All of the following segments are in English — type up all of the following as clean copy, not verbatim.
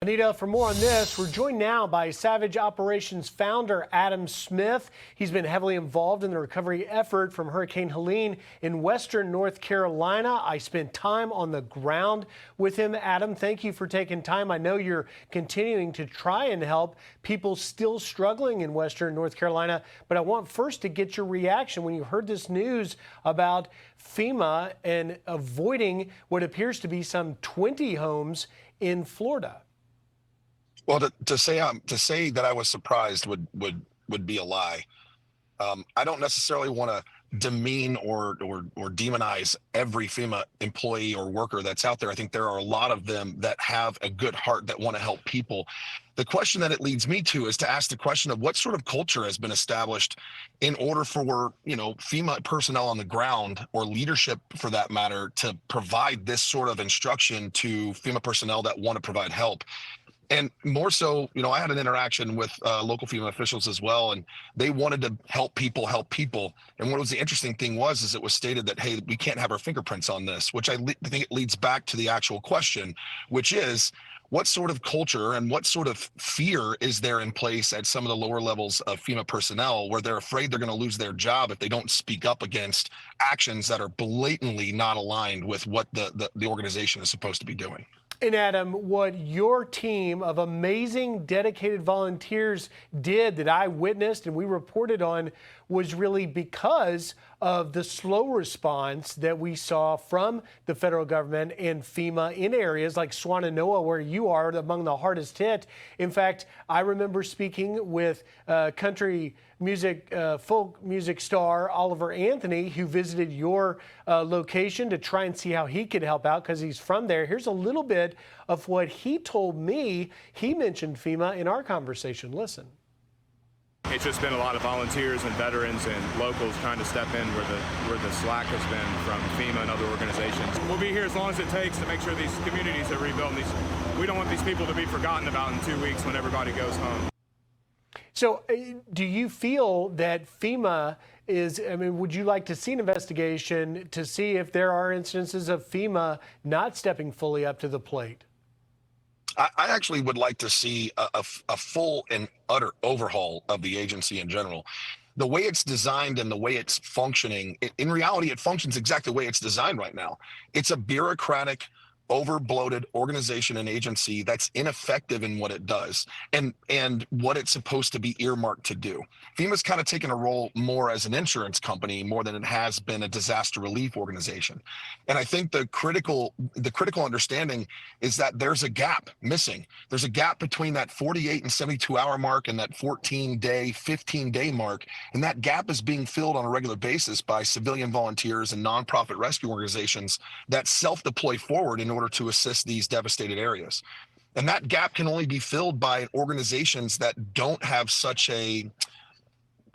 Anita, for more on this, we're joined now by Savage Operations founder Adam Smith. He's been heavily involved in the recovery effort from Hurricane Helene in western North Carolina. I spent time on the ground with him. Adam, thank you for taking time. I know you're continuing to try and help people still struggling in western North Carolina, but I want first to get your reaction when you heard this news about FEMA and avoiding what appears to be some 20 homes in Florida. Well, to say that I was surprised would be a lie. I don't necessarily want to demean or demonize every FEMA employee or worker that's out there. I think there are a lot of them that have a good heart that want to help people. The question that it leads me to is to ask the question of what sort of culture has been established in order for, FEMA personnel on the ground, or leadership for that matter, to provide this sort of instruction to FEMA personnel that want to provide help. And more so, I had an interaction with local FEMA officials as well, and they wanted to help people. And what was the interesting thing is it was stated that, hey, we can't have our fingerprints on this, which I think it leads back to the actual question, which is, what sort of culture and what sort of fear is there in place at some of the lower levels of FEMA personnel, where they're afraid they're going to lose their job if they don't speak up against actions that are blatantly not aligned with what the organization is supposed to be doing? And Adam, what your team of amazing, dedicated volunteers did that I witnessed and we reported on was really because of the slow response that we saw from the federal government and FEMA in areas like Swannanoa, where you are among the hardest hit. In fact, I remember speaking with country music, folk music star Oliver Anthony, who visited your location to try and see how he could help out because he's from there. Here's a little bit of what he told me. He mentioned FEMA in our conversation. Listen. It's just been a lot of volunteers and veterans and locals trying to step in where the slack has been from FEMA and other organizations. We'll be here as long as it takes to make sure these communities are rebuilt. We don't want these people to be forgotten about in 2 weeks when everybody goes home. So do you feel that FEMA would you like to see an investigation to see if there are instances of FEMA not stepping fully up to the plate? I actually would like to see a full and utter overhaul of the agency in general. The way it's designed and the way it's functioning, in reality, it functions exactly the way it's designed right now. It's a bureaucratic, over-bloated organization and agency that's ineffective in what it does and what it's supposed to be earmarked to do. FEMA's kind of taken a role more as an insurance company more than it has been a disaster relief organization. And I think the critical understanding is that there's a gap missing. There's a gap between that 48 and 72-hour mark and that 14-day, 15-day mark. And that gap is being filled on a regular basis by civilian volunteers and nonprofit rescue organizations that self-deploy forward in order to assist these devastated areas. And that gap can only be filled by organizations that don't have such a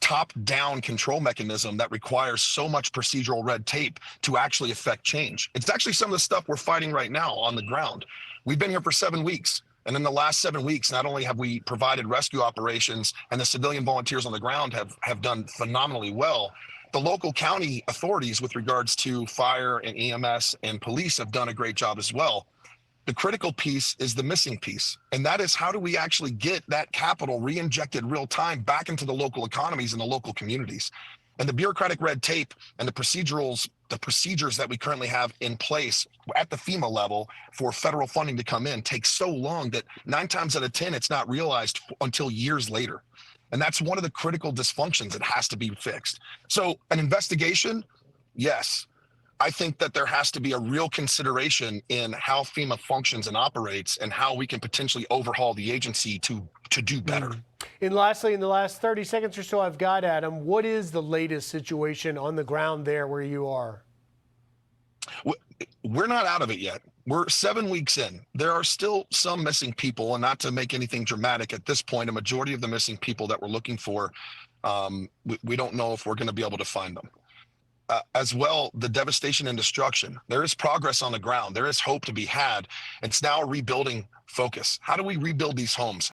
top-down control mechanism that requires so much procedural red tape to actually affect change. It's actually some of the stuff we're fighting right now on the ground. We've been here for 7 weeks. And in the last 7 weeks, not only have we provided rescue operations, and the civilian volunteers on the ground have done phenomenally well, the local county authorities with regards to fire and EMS and police have done a great job as well. The critical piece is the missing piece, and that is, how do we actually get that capital re-injected real time back into the local economies and the local communities? And the bureaucratic red tape and the procedures that we currently have in place at the FEMA level for federal funding to come in takes so long that 9 times out of 10, it's not realized until years later. And that's one of the critical dysfunctions that has to be fixed. So an investigation, yes. I think that there has to be a real consideration in how FEMA functions and operates, and how we can potentially overhaul the agency to do better. And lastly, in the last 30 seconds or so I've got, Adam, what is the latest situation on the ground there where you are? We're not out of it yet. We're 7 weeks in. There are still some missing people, and not to make anything dramatic at this point, a majority of the missing people that we're looking for, we don't know if we're going to be able to find them. As well, the devastation and destruction. There is progress on the ground. There is hope to be had. It's now a rebuilding focus. How do we rebuild these homes?